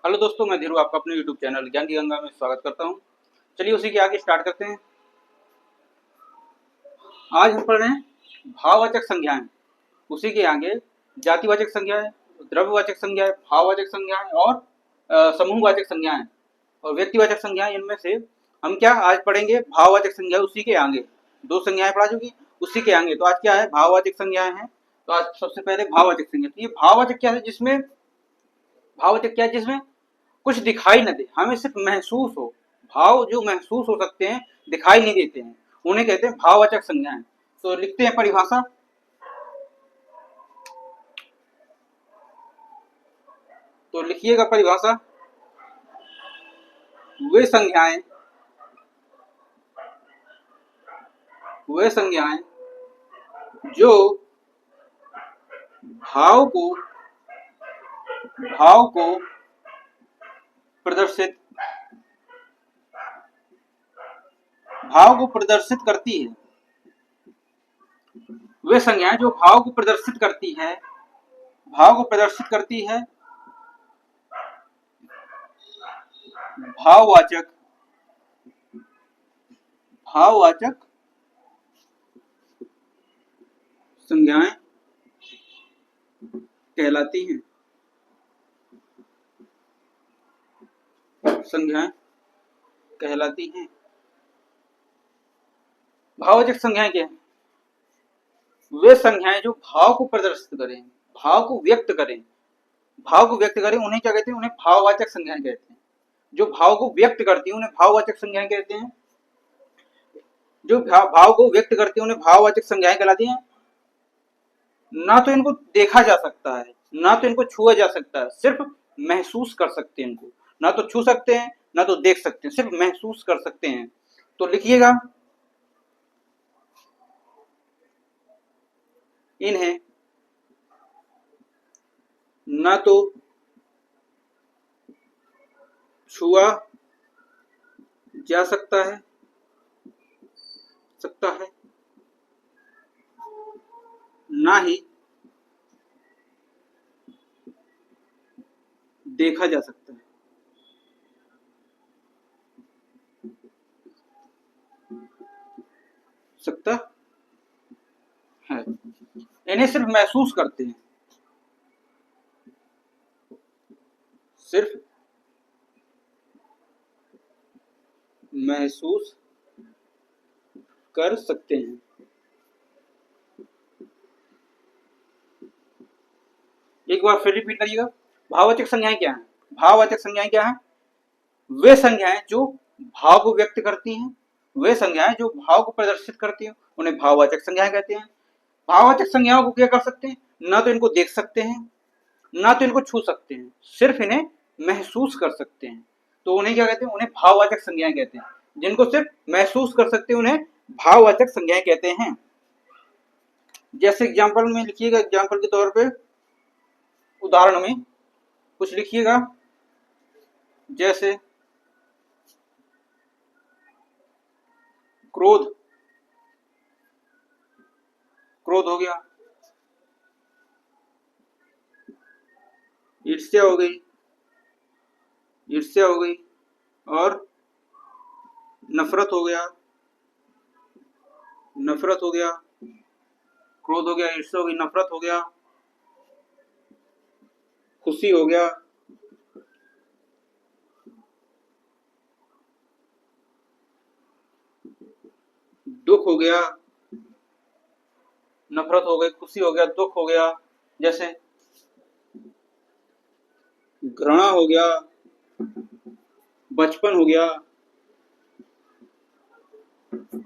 Hello दोस्तों, मैं धीरू आपका अपने यूट्यूब चैनल ज्ञान की गंगा में स्वागत करता हूं। चलिए उसी के आगे स्टार्ट करते हैं। आज हम पढ़ रहे हैं भाववाचक संज्ञाएं। उसी के आगे जातिवाचक संज्ञाएं, द्रव्यवाचक संज्ञाएं, भाववाचक संज्ञाएं और समूहवाचक संज्ञाएं और व्यक्तिवाचक संज्ञाएं। इनमें से हम क्या आज पढ़ेंगे? भाववाचक संज्ञा। उसी के आगे दो संज्ञाएं पढ़ा चुकी, उसी के आगे तो आज क्या है? भाववाचक संज्ञाएं हैं। तो आज सबसे पहले भाववाचक संज्ञा। तो ये भाववाचक क्या है? जिसमें कुछ दिखाई न दे, हमें सिर्फ महसूस हो। भाव जो महसूस हो सकते हैं, दिखाई नहीं देते हैं, उन्हें कहते हैं भाववाचक संज्ञाएं। तो लिखते हैं परिभाषा। तो लिखिएगा परिभाषा। वे संज्ञाएं जो भाव को प्रदर्शित करती है। वे संज्ञाएं जो भाव को प्रदर्शित करती है, भाववाचक संज्ञाएं कहलाती हैं। भाववाचक संज्ञाएं क्या है? वे संज्ञाएं जो भाव को प्रदर्शित करें, भाव को व्यक्त करें, उन्हें क्या कहते हैं? उन्हें भाववाचक संज्ञाएं कहते हैं। जो भाव को व्यक्त करती है उन्हें भाववाचक संज्ञाएं कहते हैं। जो भाव को व्यक्त करती है उन्हें भाववाचक संज्ञाएं कहलाती हैं। ना तो इनको देखा जा सकता है, ना तो इनको छुआ जा सकता है, सिर्फ महसूस कर सकते हैं। इनको ना तो छू सकते हैं, ना तो देख सकते हैं, सिर्फ महसूस कर सकते हैं। तो लिखिएगा, इन्हें ना तो छुआ जा सकता है ना ही देखा जा सकता है। इन्हें सिर्फ महसूस करते हैं, सिर्फ महसूस कर सकते हैं। एक बार फिर रिपीट करिएगा। भाववाचक संज्ञाएं क्या हैं? वे संज्ञाएं जो भाव को व्यक्त करती हैं, वे संज्ञाएं जो भाव को प्रदर्शित करती हैं, उन्हें भाववाचक संज्ञाएं कहते हैं। भाववाचक संज्ञाओं को क्या कर सकते हैं? ना तो इनको देख सकते हैं, ना तो इनको छू सकते हैं, सिर्फ इन्हें महसूस कर सकते हैं। तो उन्हें क्या कहते हैं? उन्हें भाववाचक संज्ञाएं कहते हैं। जिनको सिर्फ महसूस कर सकते हैं उन्हें भाववाचक संज्ञाएं कहते हैं। जैसे एग्जाम्पल में लिखिएगा, एग्जाम्पल के तौर पे उदाहरण में कुछ लिखिएगा। जैसे क्रोध हो गया, ईर्ष्या हो गई और नफरत हो गया। क्रोध हो गया, ईर्ष्या हो गई, नफरत हो गया, खुशी हो गया, दुख हो गया। नफरत हो गई, खुशी हो गया, दुख हो गया। जैसे घृणा हो गया, बचपन हो गया।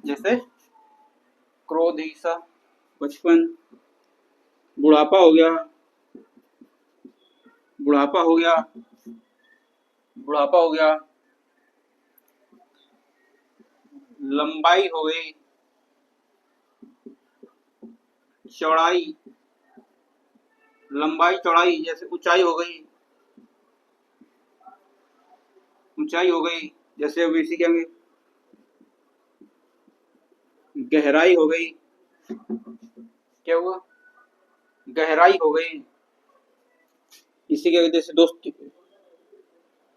जैसे क्रोध, ईर्ष्या, बचपन। बुढ़ापा हो गया। लंबाई हो गई, चौड़ाई, जैसे ऊंचाई हो गई। जैसे अब इसी के आगे गहराई हो गई। क्या हुआ? गहराई हो गई। इसी के आगे जैसे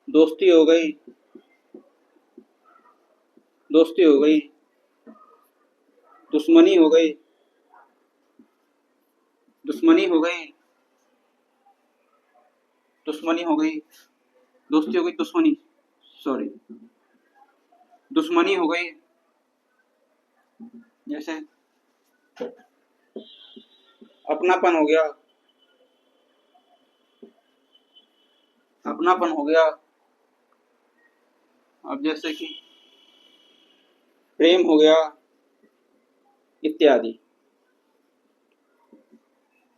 दोस्ती हो गई, दोस्ती हो गई, दुश्मनी हो गई, दुश्मनी हो गई, दुश्मनी हो गई, दोस्ती हो गई, दुश्मनी, सॉरी, दुश्मनी हो गई, जैसे अपनापन हो गया, अपनापन हो गया, अब जैसे कि प्रेम हो गया, इत्यादि,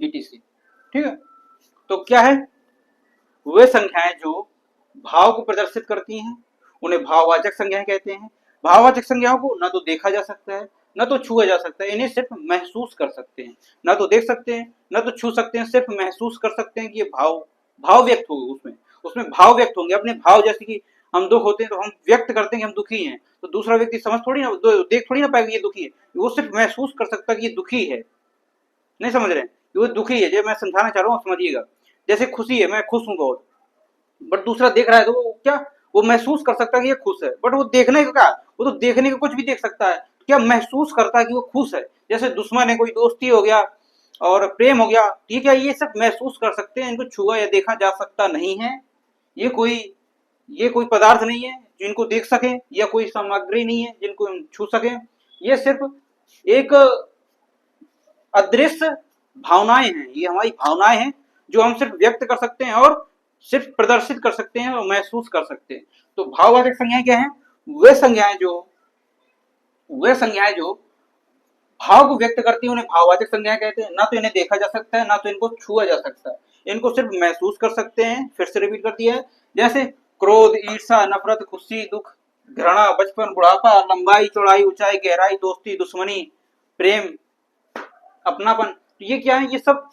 etc। ठीक है, तो क्या है, वे संख्याएं जो भाव को प्रदर्शित करती हैं उन्हें भाववाचक संज्ञाएं कहते हैं। भाववाचक संज्ञाओं को न तो देखा जा सकता है, न तो छुआ जा सकता है, इन्हें सिर्फ महसूस कर सकते हैं। न तो देख सकते हैं, न तो छू सकते हैं, सिर्फ महसूस कर सकते हैं कि ये भाव व्यक्त होगा, उसमें भाव व्यक्त होंगे, अपने भाव, जैसे कि हम दुख होते हैं तो हम व्यक्त करते हैं कि हम दुखी हैं, तो दूसरा व्यक्ति समझ थोड़ी ना, देख थोड़ी ना पाएगा ये दुखी है, वो सिर्फ महसूस कर सकता है कि ये दुखी है। नहीं समझ रहे हैं, वो दुखी है, जो मैं समझाना चाह रहा हूँ समझिएगा। जैसे खुशी है, मैं खुश हूँ बहुत, बट दूसरा देख रहा है तो वो क्या, वो महसूस कर सकता है कि ये खुश है, बट वो देखने का क्या, वो तो देखने का कुछ भी देख सकता है, क्या महसूस करता है कि वो खुश है। जैसे दुश्मन है, कोई दोस्ती हो गया और प्रेम हो गया, ठीक है, ये सब महसूस कर सकते हैं, इनको छुआ या देखा जा सकता नहीं है। ये कोई पदार्थ नहीं है जिनको देख सके, या कोई सामग्री नहीं है जिनको हम छू सके। ये सिर्फ एक अदृश्य भावनाएं हैं, ये हमारी भावनाएं हैं जो हम सिर्फ व्यक्त कर सकते हैं और सिर्फ प्रदर्शित कर सकते हैं और महसूस कर सकते हैं। तो भाववाचक संज्ञाएं क्या हैं, वे संज्ञाएं जो भाव को व्यक्त करती है उन्हें भाववाचक संज्ञाएं कहते हैं। ना तो इन्हें देखा जा सकता है, ना तो इनको छुआ जा सकता है, इनको सिर्फ महसूस कर सकते हैं। फिर से रिपीट कर दिया है, जैसे क्रोध, ईर्षा, नफरत, खुशी, दुख, घृणा, बचपन, बुढ़ापा, लंबाई, चौड़ाई, ऊंचाई, गहराई, दोस्ती, दुश्मनी, प्रेम, अपनापन। तो ये क्या है, ये सब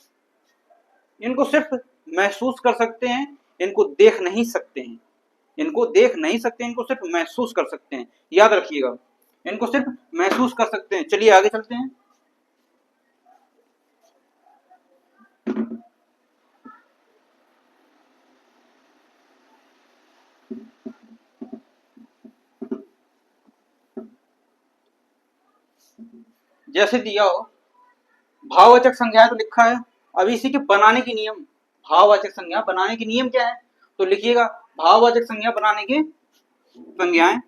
इनको सिर्फ महसूस कर सकते हैं, इनको देख नहीं सकते हैं, इनको देख नहीं सकते, इनको सिर्फ महसूस कर सकते हैं। याद रखिएगा, इनको सिर्फ महसूस कर सकते हैं। चलिए आगे चलते हैं। जैसे दिया हो भाववाचक संज्ञा तो लिखा है, अब इसी के बनाने के नियम, भाववाचक संज्ञा बनाने के नियम क्या है, तो लिखिएगा, भाववाचक संज्ञा बनाने के संज्ञाएं,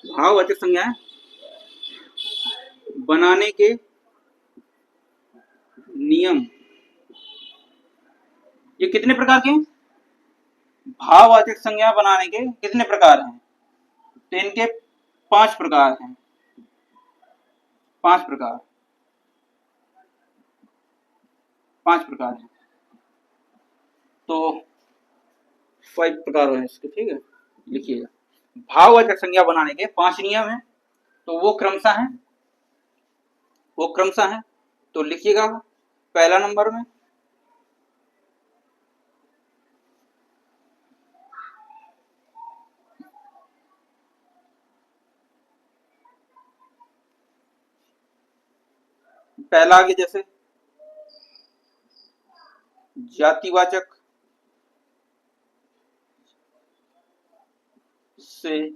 भाववाचक संज्ञाएं बनाने के नियम, ये कितने प्रकार के हैं, भाववाचक संज्ञा बनाने के कितने प्रकार हैं, तो इनके 5 प्रकार हैं, 5 प्रकार, 5 प्रकार हैं, तो 5 प्रकार हैं इसके, ठीक है, लिखिएगा। भाववाचक संज्ञा बनाने के 5 नियम हैं, तो वो क्रमशः है, तो लिखिएगा पहला नंबर में, पहला आगे जैसे जातिवाचक से,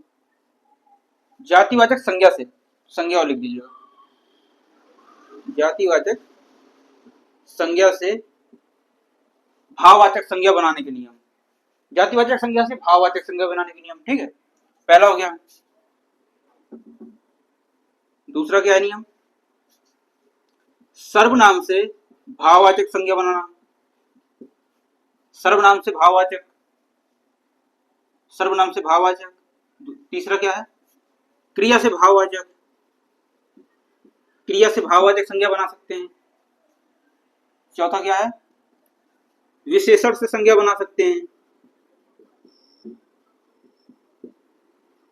जातिवाचक संज्ञा से, संज्ञा लिख दीजिएगा, जातिवाचक संज्ञा से भाववाचक संज्ञा बनाने के नियम, जातिवाचक संज्ञा से भाववाचक संज्ञा बनाने के नियम, ठीक है, पहला हो गया। दूसरा क्या है नियम, सर्वनाम से भाववाचक संज्ञा बनाना, सर्वनाम से भाववाचक, सर्वनाम से भाववाचक। तीसरा क्या है, क्रिया से भाववाचक, क्रिया से भाववाचक संज्ञा बना सकते हैं। चौथा क्या है, विशेषण से संज्ञा बना सकते हैं,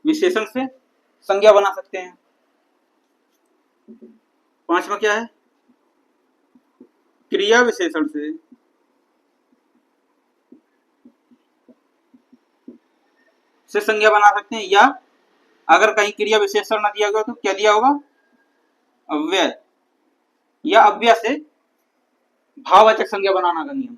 विशेषण से संज्ञा बना सकते हैं। पांचवा क्या है, क्रिया विशेषण से संज्ञा बना सकते हैं, या अगर कहीं क्रिया विशेषण न दिया गया तो क्या दिया होगा, अव्यय, या अव्यय से भाववाचक संज्ञा बनाना का नियम।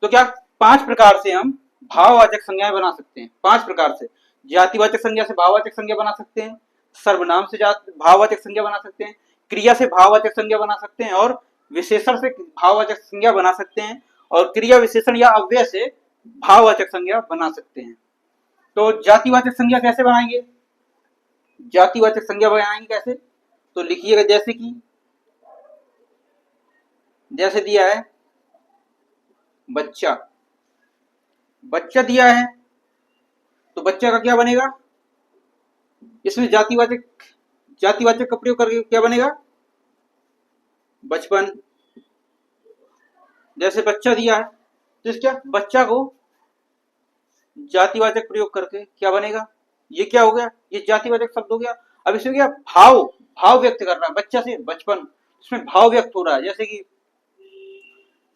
तो क्या 5 प्रकार से हम भाववाचक संज्ञाएं बना सकते हैं। 5 प्रकार से। जातिवाचक संज्ञा से भाववाचक संज्ञा बना सकते हैं, सर्वनाम से भाववाचक संज्ञा बना सकते हैं, क्रिया से भाववाचक संज्ञा बना सकते हैं और विशेषण से भाववाचक संज्ञा बना सकते हैं और क्रिया विशेषण या अव्यय से भाववाचक संज्ञा बना सकते हैं। तो जातिवाचक संज्ञा कैसे बनाएंगे? जातिवाचक संज्ञा बनाएंगे कैसे? तो लिखिएगा जैसे दिया है बच्चा। बच्चा दिया है तो बच्चा का क्या बनेगा? इसमें जातिवाचक का प्रयोग करके क्या बनेगा? बचपन। जैसे बच्चा दिया है तो इस क्या बच्चा को जातिवाचक प्रयोग करके क्या बनेगा? ये क्या हो गया? ये जातिवाचक शब्द हो गया। अब इसमें क्या भाव व्यक्त कर रहा है बच्चा से बचपन, इसमें भाव व्यक्त हो रहा है।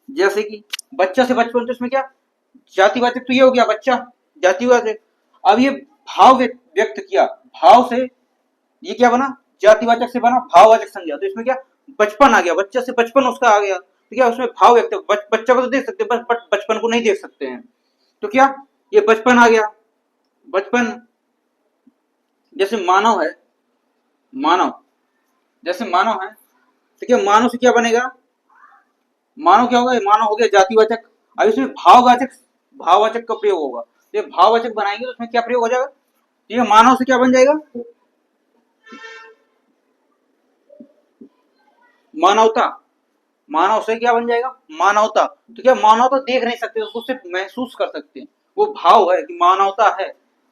जैसे कि बच्चा से बचपन, तो इसमें क्या जातिवाचक तो ये हो गया बच्चा, जातिवाचक। अब ये भाव व्यक्त किया, भाव से ये क्या बना? जातिवाचक से बना भाववाचक संज्ञा। तो इसमें क्या बचपन आ गया, बच्चा से बचपन उसका आ गया। तो क्या उसमें भाव व्यक्त, बच्चा को तो देख सकते हैं बट बचपन को नहीं देख सकते हैं। तो क्या ये बचपन आ गया। बचपन। जैसे मानव है, जैसे मानव है तो क्या मानव से क्या बनेगा? मानव क्या होगा? मानव हो गया जातिवाचक। अब इसमें भाववाचक का प्रयोग होगा। ये भाववाचक बनाएंगे तो उसमें क्या प्रयोग हो जाएगा? ये मानव से क्या बन जाएगा? मानवता। मानव से क्या बन जाएगा? मानवता। तो क्या मानवता देख नहीं सकते, उसको सिर्फ महसूस कर सकते हैं। वो भाव है कि मानवता है,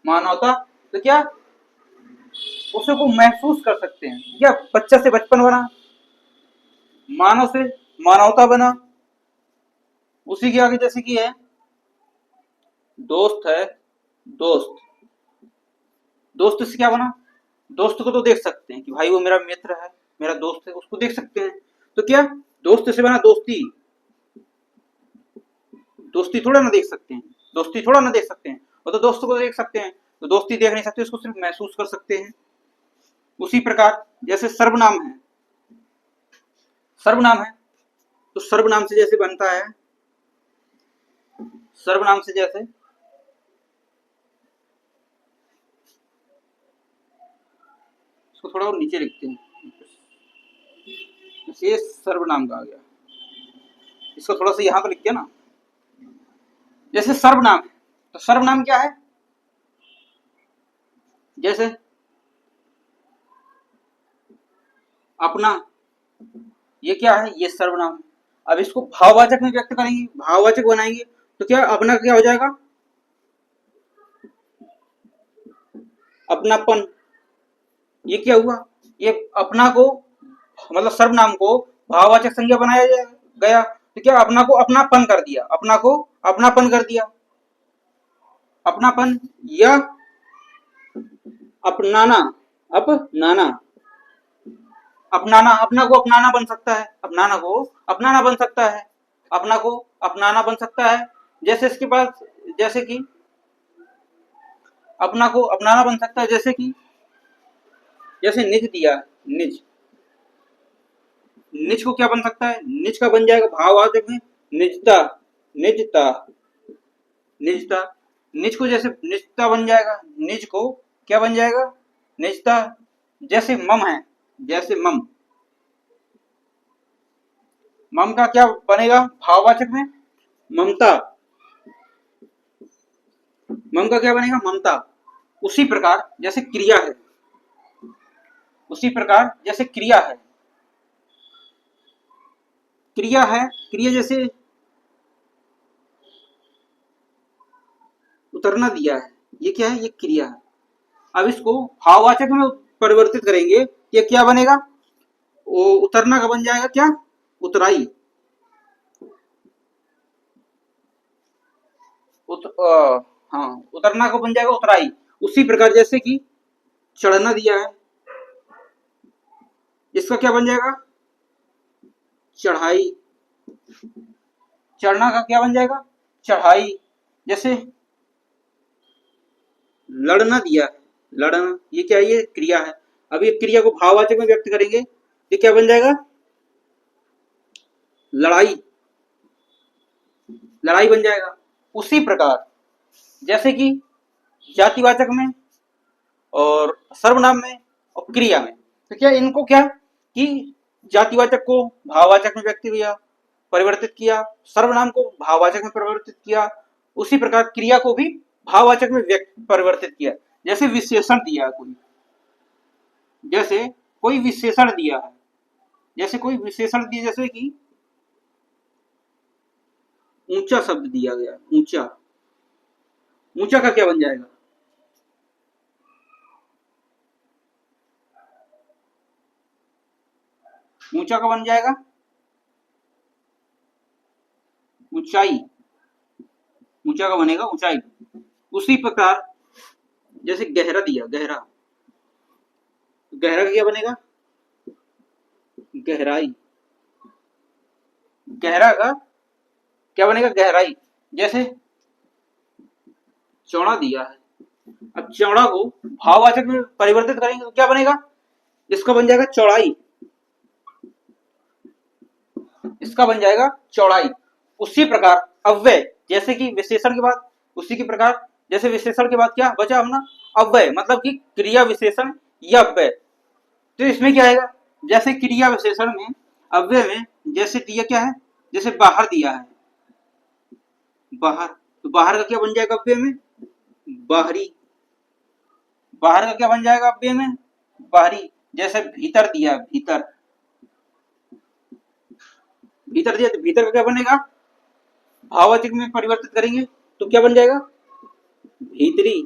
मानवता। तो क्या उसे वो महसूस कर सकते हैं। क्या बच्चा से बचपन बना, मानव से मानवता बना। उसी के आगे जैसे कि है दोस्त है, दोस्त से क्या बना? दोस्त को तो देख सकते हैं कि भाई वो मेरा मित्र है, मेरा दोस्त है, उसको देख सकते हैं। तो क्या दोस्त से बना दोस्ती थोड़ा ना देख सकते हैं, वो तो दोस्त को देख सकते हैं। तो दोस्ती देख नहीं सकते, उसको सिर्फ महसूस कर सकते हैं। उसी प्रकार जैसे सर्वनाम है तो सर्वनाम से जैसे बनता है, सर्वनाम से जैसे इसको थोड़ा और नीचे लिखते हैं, ये सर्वनाम का आ गया। इसको थोड़ा सा यहां पर लिखते हैं ना। जैसे सर्वनाम है तो सर्वनाम क्या है? जैसे अपना, ये क्या है? ये सर्वनाम। अब इसको भाववाचक में व्यक्त करेंगे, भाववाचक बनाएंगे तो क्या अपना क्या हो जाएगा? अपनापन। ये क्या हुआ? ये अपना को मतलब सर्वनाम को भाववाचक संज्ञा बनाया गया तो क्या अपना को अपनापन कर दिया, अपनापन या अपनाना, अपना को अपनाना बन सकता है, अपना को अपनाना बन सकता है। जैसे इसके पास जैसे कि अपना को अपनाना बन सकता है, जैसे निज दिया, निज को क्या बन सकता है? निज का बन जाएगा भाववाचक में निजता। निज को जैसे निजता बन जाएगा, निज को क्या बन जाएगा? निजता। जैसे मम है, मम का क्या बनेगा भाववाचक में? ममता। मम का क्या बनेगा? ममता। उसी प्रकार जैसे क्रिया है, क्रिया जैसे उतरना दिया है, ये क्या है? ये क्रिया है। अब इसको भाववाचक में परिवर्तित करेंगे, ये क्या बनेगा? वो उतरना का बन जाएगा क्या? उतराई। हाँ, उतरना को बन जाएगा उतराई। उसी प्रकार जैसे कि चढ़ना दिया है, इसका क्या बन जाएगा? चढ़ाई। चढ़ना का क्या बन जाएगा? चढ़ाई। जैसे लड़ना दिया है, लड़ना, ये क्या है? ये क्रिया है। अब ये क्रिया को भाववाचक में व्यक्त करेंगे, ये क्या बन जाएगा? लड़ाई, बन जाएगा। उसी प्रकार जैसे कि जातिवाचक में और सर्वनाम में और क्रिया में, तो क्या इनको क्या कि जातिवाचक को भाववाचक में व्यक्त किया, परिवर्तित किया, सर्वनाम को भाववाचक में परिवर्तित किया, उसी प्रकार क्रिया को भी भाववाचक में व्यक्त परिवर्तित किया। जैसे विशेषण दिया कोई, जैसे कोई विशेषण दिया है, जैसे कोई विशेषण दिया, जैसे कि ऊंचा शब्द दिया गया, ऊंचा, ऊंचा का क्या बन जाएगा? ऊंचा का बन जाएगा ऊंचाई, ऊंचा का बनेगा ऊंचाई। उसी प्रकार जैसे गहरा दिया, गहरा, गहरा का क्या बनेगा? गहराई, गहरा का क्या बनेगा? गहराई। जैसे चौड़ा दिया है, अब चौड़ा को भाववाचक में परिवर्तित करेंगे तो क्या बनेगा? इसका बन जाएगा चौड़ाई, इसका बन जाएगा चौड़ाई। उसी प्रकार अव्यय, जैसे कि विशेषण के बाद, उसी के प्रकार जैसे विशेषण के बाद क्या बचा अपना? अव्यय, मतलब कि क्रिया विशेषण या अव्यय। तो इसमें क्या आएगा? जैसे क्रिया विशेषण में, अव्यय में जैसे दिया क्या है, जैसे बाहर दिया है, बाहर, तो बाहर का क्या बन जाएगा अव्यय में? बाहरी, बाहर का क्या बन जाएगा अव्यय में? बाहरी। जैसे भीतर दिया, भीतर, भीतर दिया तो भीतर का क्या बनेगा? भाववाचक में परिवर्तित करेंगे तो क्या बन जाएगा? भीतरी,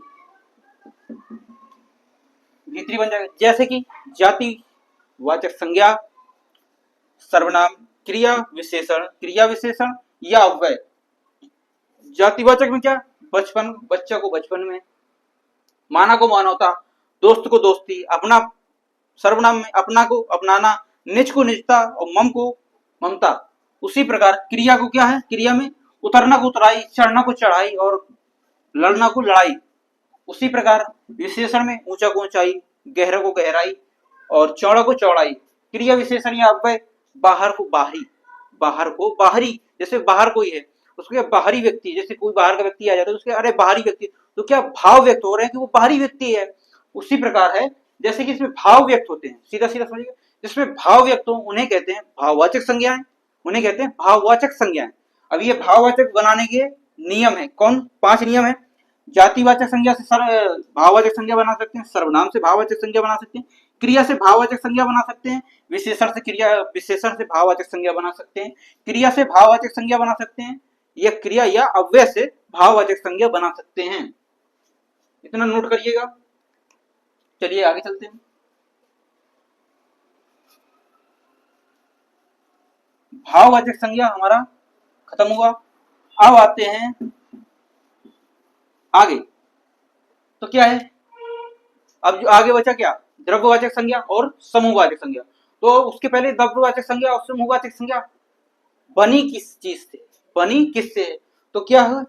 भीतरी बन जाएगा। जैसे कि जातिवाचक संज्ञा, सर्वनाम, क्रिया विशेषण या अव्यय। जातिवाचक में क्या? बचपन, बच्चा को बचपन में, माना को मानवता, दोस्त को दोस्ती, अपना सर्वनाम में अपना को अपनाना, निज को निजता और मम को ममता। उसी प्रकार क्रिया को क्या है? क्रिया में उतरना को उतराई, चढ़ना को चढ़ाई और लड़ना को लड़ाई। उसी प्रकार विशेषण में ऊंचा को ऊंचाई, गहरा को गहराई और चौड़ा को चौड़ाई। क्रिया विशेषण या अव्यय, बाहर को बाहरी, बाहर को बाहरी। जैसे बाहर कोई है उसको क्या? बाहरी व्यक्ति। जैसे कोई बाहर का व्यक्ति आ जाता है तो उसके अरे बाहरी व्यक्ति, तो क्या भाव व्यक्त हो रहे हैं कि वो बाहरी व्यक्ति है। उसी प्रकार है जैसे कि इसमें भाव व्यक्त होते हैं, सीधा सीधा समझिए, जिसमें भाव व्यक्त हो उन्हें कहते हैं भाववाचक संज्ञाएं, उन्हें कहते हैं भाववाचक संज्ञाएं। अब ये भाववाचक बनाने के नियम है, कौन? 5 नियम है। जातिवाचक संज्ञा से भाववाचक संज्ञा बना सकते हैं, सर्वनाम से भाववाचक संज्ञा बना सकते हैं, क्रिया से भाववाचक संज्ञा बना सकते हैं, विशेषण से भाववाचक संज्ञा बना सकते हैं, क्रिया से भाववाचक संज्ञा बना सकते हैं, या क्रिया या अव्यय से भाववाचक संज्ञा बना सकते हैं। इतना नोट करिएगा। चलिए आगे चलते हैं। भाववाचक संज्ञा हमारा खत्म हुआ। अब आते हैं आगे। तो क्या है अब जो आगे बचा? क्या? द्रव्यवाचक संज्ञा और समूहवाचक संज्ञा। तो उसके पहले द्रव्यवाचक संज्ञा और समूहवाचक संज्ञा बनी किस चीज से? बनी किससे? तो क्या है?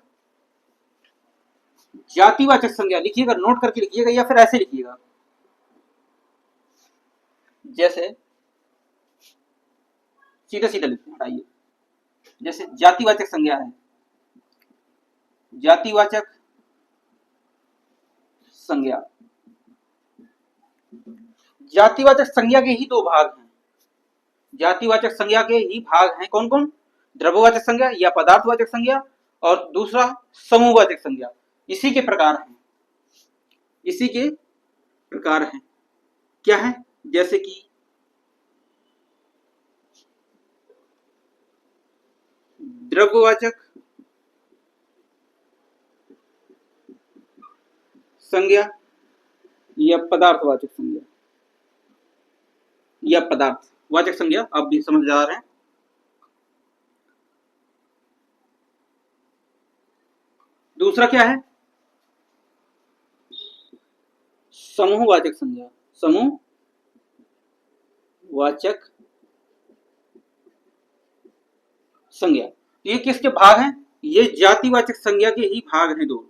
जातिवाचक संज्ञा। लिखिएगा, नोट करके लिखिएगा या फिर ऐसे लिखिएगा, जैसे सीधा सीधा लिखिए, हटाइए। जैसे जातिवाचक संज्ञा है, जातिवाचक संज्ञा, जातिवाचक संज्ञा के ही 2 भाग हैं। जातिवाचक संज्ञा के ही भाग हैं कौन कौन? द्रव्यवाचक संज्ञा या पदार्थवाचक संज्ञा और दूसरा समूहवाचक संज्ञा। इसी के प्रकार हैं, इसी के प्रकार हैं। क्या है? जैसे कि द्रव्यवाचक संज्ञा या पदार्थवाचक संज्ञा या पदार्थवाचक संज्ञा, आप भी समझ जा रहे हैं। दूसरा क्या है? समूहवाचक संज्ञा, समूहवाचक संज्ञा। ये किसके भाग हैं? ये जातिवाचक संज्ञा के ही भाग हैं 2।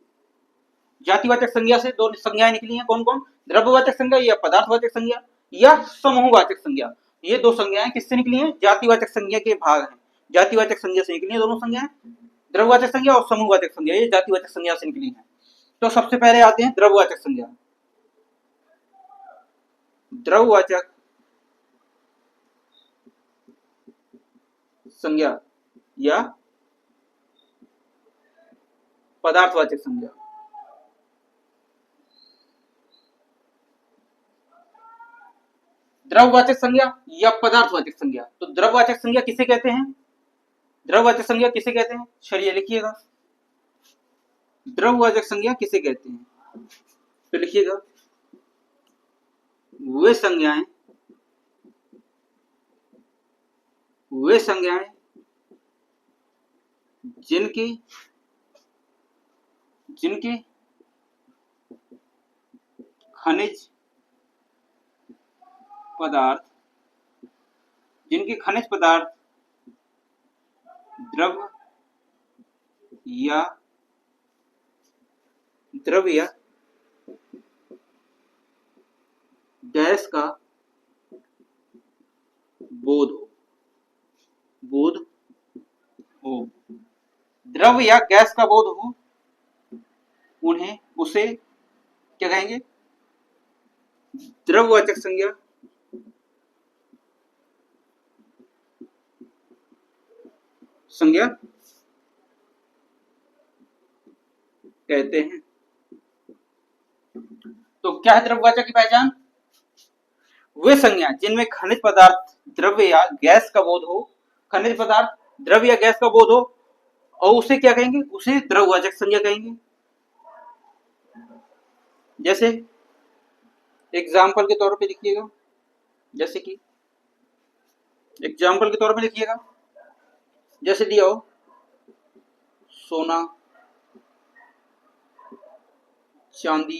जातिवाचक संज्ञा से 2 संज्ञाएं निकली हैं, कौन कौन? द्रव्यवाचक संज्ञा या पदार्थवाचक संज्ञा या समूहवाचक संज्ञा। ये 2 संज्ञाएं किससे निकली हैं? जातिवाचक संज्ञा के भाग हैं। जातिवाचक संज्ञा से निकली हैं दोनों संज्ञाएं। द्रव्यवाचक संज्ञा और समूहवाचक संज्ञा, ये जातिवाचक संज्ञा से निकली है। तो सबसे पहले आते हैं द्रव्यवाचक संज्ञा। द्रव्यवाचक संज्ञा या पदार्थवाचक संज्ञा। द्रव्यवाचक संज्ञा या पदार्थवाचक संज्ञा। तो द्रव्यवाचक संज्ञा किसे कहते हैं? द्रव्यवाचक संज्ञा किसे कहते हैं? चलिए लिखिएगा, द्रव्यवाचक संज्ञा किसे कहते हैं? तो लिखिएगा, वे संज्ञाएं जिनकी खनिज पदार्थ द्रव्य गैस का बोध हो, द्रव्य या गैस का बोध हो, उन्हें उसे क्या कहेंगे? द्रव्यवाचक संज्ञा कहते हैं। तो क्या है द्रव्यवाचक की पहचान? वे संज्ञा जिनमें खनिज पदार्थ द्रव्य या गैस का बोध हो, खनिज पदार्थ द्रव्य या गैस का बोध हो, और उसे क्या कहेंगे? उसे द्रव्यवाचक संज्ञा कहेंगे। जैसे एग्जाम्पल के तौर पे लिखिएगा, जैसे कि एग्जाम्पल के तौर पे लिखिएगा, जैसे दिया हो सोना, चांदी,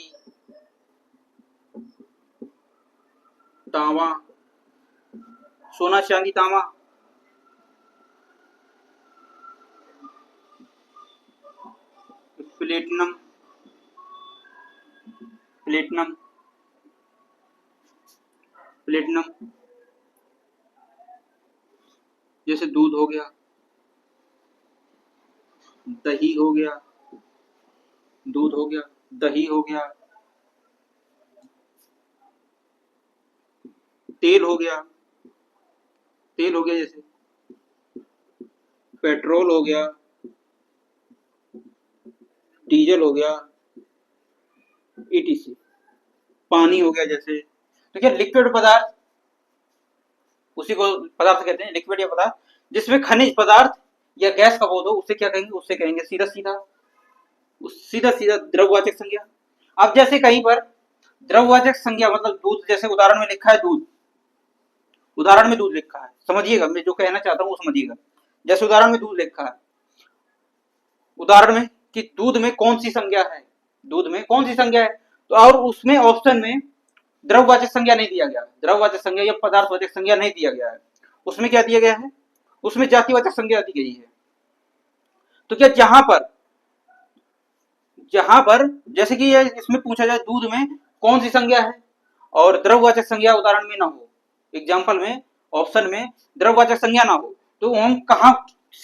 तांबा, सोना, चांदी, तांबा, प्लेटिनम, जैसे दूध हो गया, दही हो गया, तेल हो गया, जैसे पेट्रोल हो गया, डीजल हो गया, etc। पानी हो गया जैसे। तो क्या लिक्विड पदार्थ, उसी को पदार्थ कहते हैं, लिक्विड या पदार्थ जिसमें खनिज पदार्थ या गैस का बोध हो, उसे क्या कहेंगे? उससे कहेंगे सीधा सीधा द्रव्यवाचक संज्ञा। अब जैसे कहीं पर द्रव्यवाचक संज्ञा मतलब दूध, जैसे उदाहरण में लिखा है दूध, उदाहरण में दूध लिखा है, समझिएगा मैं जो कहना चाहता हूं वो समझिएगा। जैसे उदाहरण में दूध लिखा है, उदाहरण में कि दूध में कौन सी संज्ञा है, तो और उसमें ऑप्शन में द्रव्यवाचक संज्ञा नहीं दिया गया, द्रव्यवाचक संज्ञा या पदार्थवाचक संज्ञा नहीं दिया गया है, उसमें क्या दिया गया है? उसमें जातिवाचक संज्ञा दी गई है। तो क्या जहां पर जैसे कि इसमें पूछा जाए दूध में कौन सी संज्ञा है और द्रव्यवाचक संज्ञा उदाहरण में ना हो, एग्जाम्पल में ऑप्शन में द्रव्यवाचक संज्ञा ना हो, तो हम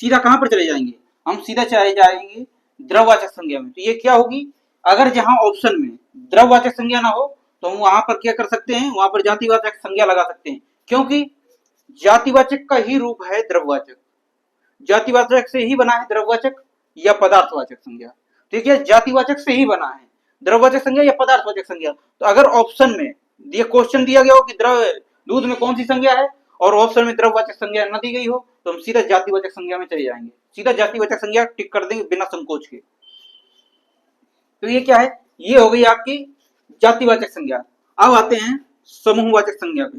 सीधा कहां पर चले जाएंगे? हम सीधा चले जाएंगे द्रव्यवाचक संज्ञा में। तो ये क्या होगी? अगर जहां ऑप्शन में द्रव्यवाचक संज्ञा ना हो तो हम वहां पर क्या कर सकते हैं? वहां पर जातिवाचक संज्ञा लगा सकते हैं, क्योंकि जातिवाचक का ही रूप है द्रव्यवाचक, जातिवाचक से ही बना है द्रव्यवाचक या पदार्थवाचक संज्ञा। ठीक है, जातिवाचक से ही बना है द्रव्यवाचक संज्ञा या पदार्थवाचक संज्ञा। तो अगर ऑप्शन में ये क्वेश्चन दिया गया हो कि दूध में कौन सी संज्ञा है और ऑप्शन में द्रव्यवाचक संज्ञा न दी गई हो, तो हम सीधा जातिवाचक संज्ञा में चले जाएंगे, सीधा जातिवाचक संज्ञा टिक कर देंगे बिना संकोच के। तो ये क्या है? ये हो गई आपकी जातिवाचक संज्ञा। अब आते हैं समूहवाचक संज्ञा पे।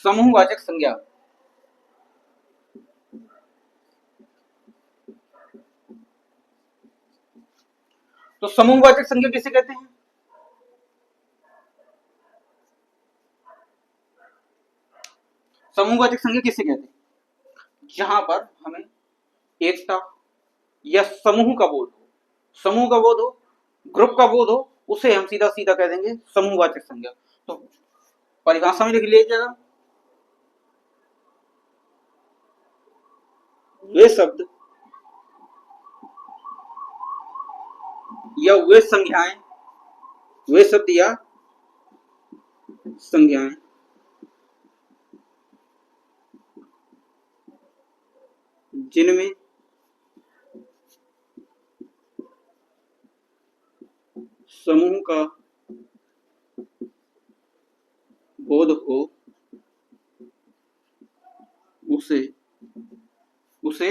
समूहवाचक संज्ञा, तो समूहवाचक संज्ञा किसे कहते हैं? समूहवाचक संज्ञा किसे कहते हैं? जहां पर हमें एकता या समूह का बोध हो, ग्रुप का बोध हो, उसे हम सीधा सीधा कह देंगे समूहवाचक संज्ञा। तो परिभाषा में लिख लीजिएगा, वे शब्द या वे संज्ञाएं, वे शब्द या संज्ञाएं जिनमें समूह का बोध हो, उसे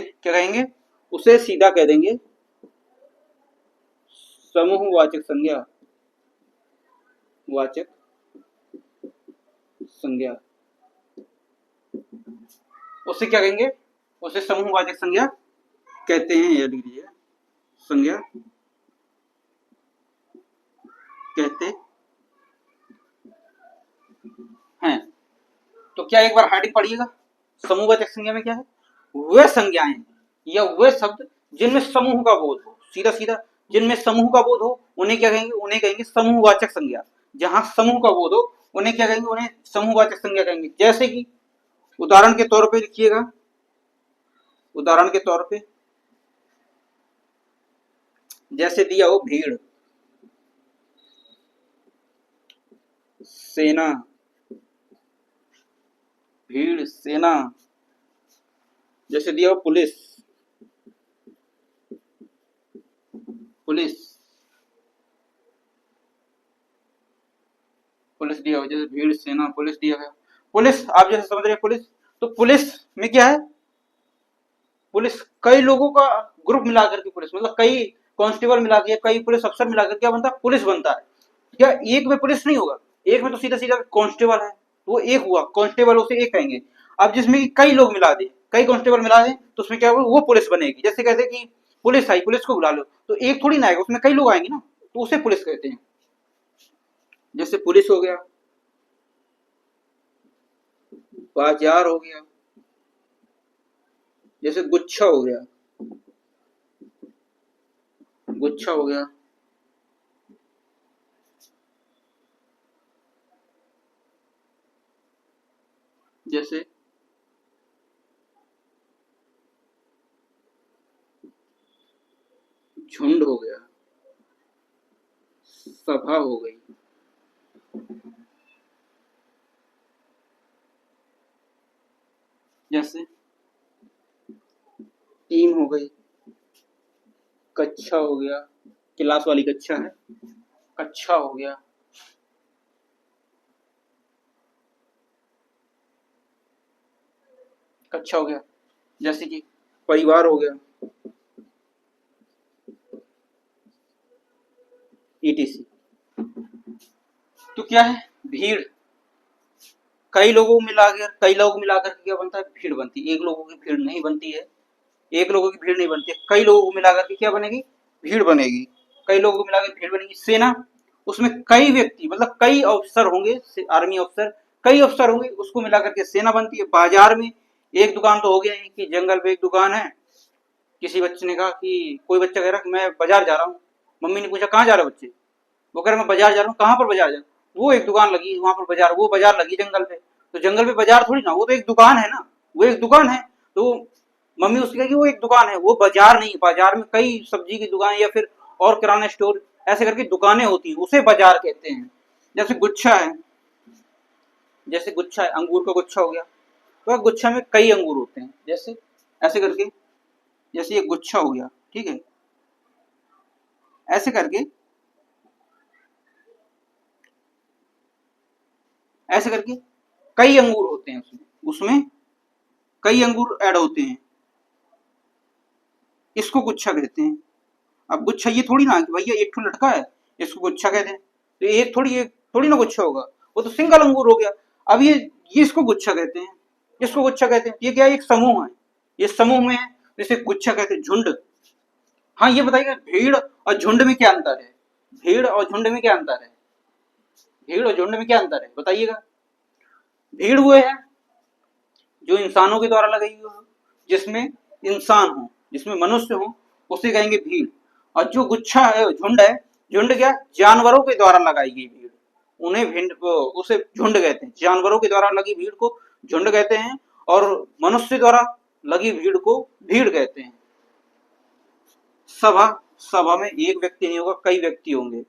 क्या कहेंगे, उसे सीधा कह देंगे समूहवाचक संज्ञा, वाचक संज्ञा। उसे क्या कहेंगे, उसे समूहवाचक संज्ञा कहते हैं। या लिख लीजिए, संज्ञा कहते हैं। तो क्या एक बार हेडिंग पढ़िएगा, समूहवाचक संज्ञा में क्या है, वे संज्ञाएं या वे शब्द जिनमें समूह का बोध हो, सीधा सीधा जिनमें समूह का बोध हो उन्हें क्या कहेंगे, उन्हें कहेंगे समूहवाचक संज्ञा। जहां समूह का बोध हो उन्हें क्या कहेंगे, उन्हें समूहवाचक संज्ञा कहेंगे। जैसे कि उदाहरण के तौर पे लिखिएगा, उदाहरण के तौर पे जैसे दिया हो भीड़, सेना, भीड़ सेना। जैसे दिया हो पुलिस, पुलिस, पुलिस दिया हो, जैसे भीड़ सेना पुलिस दिया गया। पुलिस आप जैसे समझ रहे हैं पुलिस, तो पुलिस में क्या है, पुलिस कई लोगों का ग्रुप मिलाकर के पुलिस, मतलब कई कांस्टेबल मिलाकर, कई पुलिस अफसर मिलाकर क्या बनता है, पुलिस बनता है। क्या एक में पुलिस नहीं होगा, एक में तो सीधा सीधा कांस्टेबल है, वो एक हुआ कांस्टेबल, उसे एक कहेंगे। अब जिसमें कई लोग मिला दे, कई कांस्टेबल मिला दे, तो उसमें क्या होगा, वो पुलिस बनेगी। जैसे कहते हैं कि पुलिस आई, पुलिस को बुला लो, तो एक थोड़ी ना आएगा, उसमें कई लोग आएंगे ना, तो उसे पुलिस कहते हैं। जैसे पुलिस हो गया, बाजार हो गया, जैसे गुच्छा हो गया, गुच्छा हो गया, जैसे झुंड हो गया, सभा हो गई, जैसे टीम हो गई, कक्षा हो गया, क्लास वाली कक्षा है, कक्षा हो गया, कक्षा हो गया। जैसे कि परिवार हो गया, ईटीसी। तो क्या है, भीड़, कई लोगों मिलाकर, कई लोग मिलाकर क्या बनता है, भीड़ बनती है। एक लोगों की भीड़ नहीं बनती है, एक लोगों की भीड़ नहीं बनती है, कई लोगों को मिलाकर के क्या बनेगी, भीड़ बनेगी। कई लोगों को मिलाकर भीड़ बनेगी। सेना, उसमें कई व्यक्ति, मतलब कई अफसर होंगे, आर्मी अफसर, कई अफसर होंगे, उसको मिलाकर के सेना बनती है। बाजार में एक दुकान तो हो गया है कि जंगल पे एक दुकान है, किसी बच्चे ने कहा कि, कोई बच्चा कह रहा कि मैं बाजार जा रहा हूँ, मम्मी ने पूछा कहाँ जा रहे हो बच्चे, वो कह रहा मैं बाजार जा रहा हूँ, कहाँ पर बाजार जा, वो एक दुकान लगी वहां पर बाजार, वो बाजार लगी जंगल पे, तो जंगल पे बाजार थोड़ी ना, वो तो एक दुकान है ना, वो एक दुकान है। तो मम्मी उसकी कहेगी वो एक दुकान है, वो बाजार नहीं, बाजार में कई सब्जी की दुकान या फिर और किराना स्टोर ऐसे करके दुकानें होती हैं, उसे बाजार कहते हैं। जैसे गुच्छा है, जैसे गुच्छा है, अंगूर का गुच्छा हो गया, तो गुच्छा में कई अंगूर होते हैं, जैसे ऐसे करके, जैसे ये गुच्छा हो गया, ठीक है, ऐसे करके, ऐसे करके कई अंगूर होते हैं उसमें, उसमें कई अंगूर ऐड होते हैं, इसको गुच्छा कहते हैं। अब गुच्छा ये थोड़ी ना कि भैया एक ठो लटका है इसको गुच्छा कहते हैं, तो एक थोड़ी ना गुच्छा होगा, वो तो सिंगल अंगूर हो गया। अब ये इसको गुच्छा कहते हैं, इसको गुच्छा कहते हैं। ये क्या है, एक समूह है, ये समूह में है, इसे गुच्छा कहते हैं। झुंड, हाँ ये बताइए भीड़ और झुंड में क्या अंतर है, भीड़ और झुंड में क्या अंतर है, भीड़ और झुंड में क्या अंतर है बताइएगा। भीड़ वो है जो इंसानों के द्वारा लगाई हुई हो, जिसमें इंसान हो, जिसमें मनुष्य हो, उसे कहेंगे भीड़। और जो गुच्छा है, झुंड है, झुंड क्या, जानवरों के द्वारा लगाई गई भीड़, उन्हें उसे झुंड कहते हैं। जानवरों के द्वारा लगी भीड़ को झुंड कहते हैं, और मनुष्य द्वारा लगी भीड़ को भीड़ कहते हैं। सभा, सभा में एक व्यक्ति नहीं होगा, कई व्यक्ति होंगे,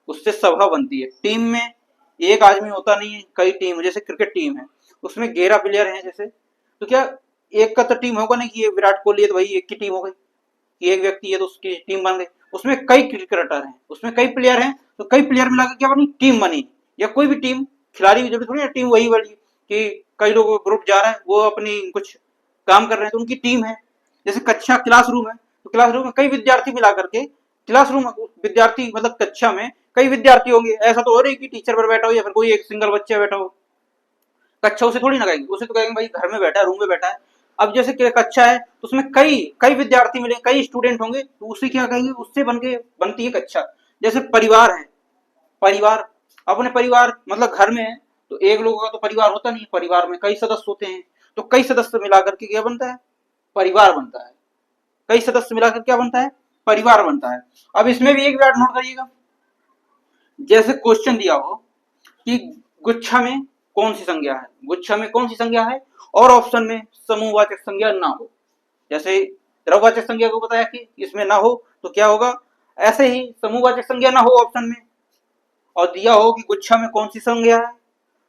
उससे सभा बनती है। टीम में एक आदमी होता नहीं है, कई टीम, जैसे क्रिकेट टीम है, उसमें 11 प्लेयर हैं जैसे, तो क्या एक का तो टीम होगा नहीं कि ये विराट कोहली है तो भाई एक की टीम हो गई, कि एक व्यक्ति है तो उसकी टीम बन गई। उसमें कई क्रिकेटर हैं, उसमें कई प्लेयर हैं, तो कई प्लेयर मिलाकर क्या बनी, टीम बनी। या कोई भी टीम, खिलाड़ी की जरूरत थोड़ी है, टीम वही बनी कि कई लोग ग्रुप जा रहे हैं, वो अपनी कुछ काम कर रहे हैं तो उनकी टीम है। जैसे कक्षा क्लासरूम है, तो क्लासरूम में कई विद्यार्थी मिला करके, क्लासरूम विद्यार्थी मतलब कक्षा में कई विद्यार्थी होंगे, ऐसा तो हो रही कि टीचर पर बैठा हो या फिर कोई एक सिंगल बच्चा बैठा हो। कक्षा उसे थोड़ी ना कहेंगे, उसे तो कहेंगे भाई घर में बैठा है, रूम में बैठा है। अब जैसे कक्षा है तो उसमें कई कई विद्यार्थी मिले, कई स्टूडेंट होंगे, तो उसे क्या कहेंगे, उससे बनती है कक्षा। जैसे परिवार है, परिवार, अपने परिवार मतलब घर में है तो एक लोगों का तो परिवार होता नहीं, परिवार में कई सदस्य होते हैं, तो कई सदस्य मिलाकर के क्या बनता है, परिवार बनता है। कई सदस्य मिलाकर क्या बनता है, परिवार बनता है। अब इसमें भी एक बात नोट करिएगा, जैसे क्वेश्चन दिया हो कि गुच्छा में कौन सी संज्ञा है, गुच्छा में कौन सी संज्ञा है, और ऑप्शन में समूहवाचक संज्ञा ना हो। जैसे द्रववाचक संज्ञा को बताया कि इसमें ना हो तो क्या होगा, ऐसे ही समूहवाचक संज्ञा ना हो ऑप्शन में, और दिया हो कि गुच्छा में कौन सी संज्ञा है,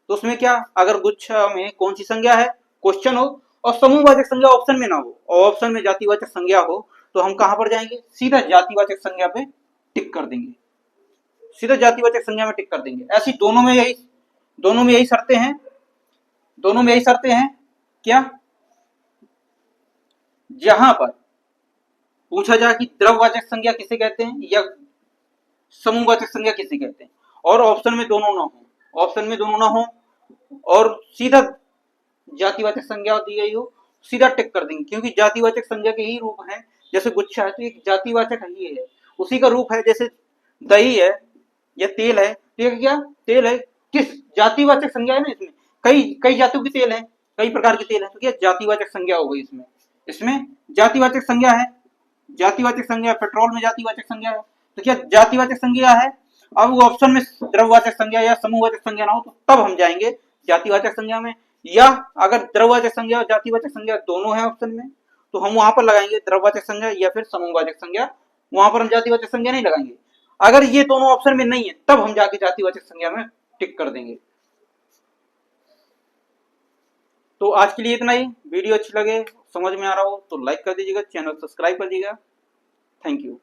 तो उसमें क्या, अगर गुच्छा में कौन सी संज्ञा है क्वेश्चन हो, और समूहवाचक संज्ञा ऑप्शन में ना हो, और ऑप्शन में जातिवाचक संज्ञा हो, तो हम कहां पर जाएंगे, सीधा जातिवाचक संज्ञा पे टिक कर देंगे, सीधा जातिवाचक संज्ञा में टिक कर देंगे। ऐसी दोनों में यही शर्तें हैं, दोनों में यही शर्तें हैं क्या, जहां पर पूछा जाए कि द्रववाचक संज्ञा किसे कहते हैं या समूहवाचक संज्ञा किसे कहते हैं, और ऑप्शन में दोनों ना हो, ऑप्शन में दोनों ना हो, और सीधा जातिवाचक संज्ञा दी गई हो, सीधा टिक कर देंगे, क्योंकि जातिवाचक संज्ञा के ही रूप है। जैसे गुच्छा है तो एक जातिवाचक ही है, उसी का रूप है। जैसे दही है या तेल है, तो ये क्या, तेल है, किस जातिवाचक संज्ञा है ना, इसमें कई कई जातियों की तेल है, कई प्रकार की तेल है, तो क्या जातिवाचक संज्ञा हो गई इसमें, इसमें जातिवाचक संज्ञा है। जातिवाचक संज्ञा, पेट्रोल में जातिवाचक संज्ञा है, तो क्या जातिवाचक संज्ञा है। अब वो ऑप्शन में द्रववाचक संज्ञा या समूहवाचक संज्ञा ना हो तो तब हम जाएंगे जातिवाचक संज्ञा में, या अगर द्रववाचक संज्ञा और जातिवाचक संज्ञा दोनों है ऑप्शन में, तो हम वहां पर लगाएंगे द्रववाचक संज्ञा या फिर समूहवाचक संज्ञा, वहां पर हम जातिवाचक संज्ञा नहीं लगाएंगे। अगर ये दोनों ऑप्शन में नहीं है तब हम जाके जातिवाचक संज्ञा में टिक कर देंगे। तो आज के लिए इतना ही। वीडियो अच्छी लगे, समझ में आ रहा हो तो लाइक कर दीजिएगा, चैनल सब्सक्राइब कर दीजिएगा। Thank you.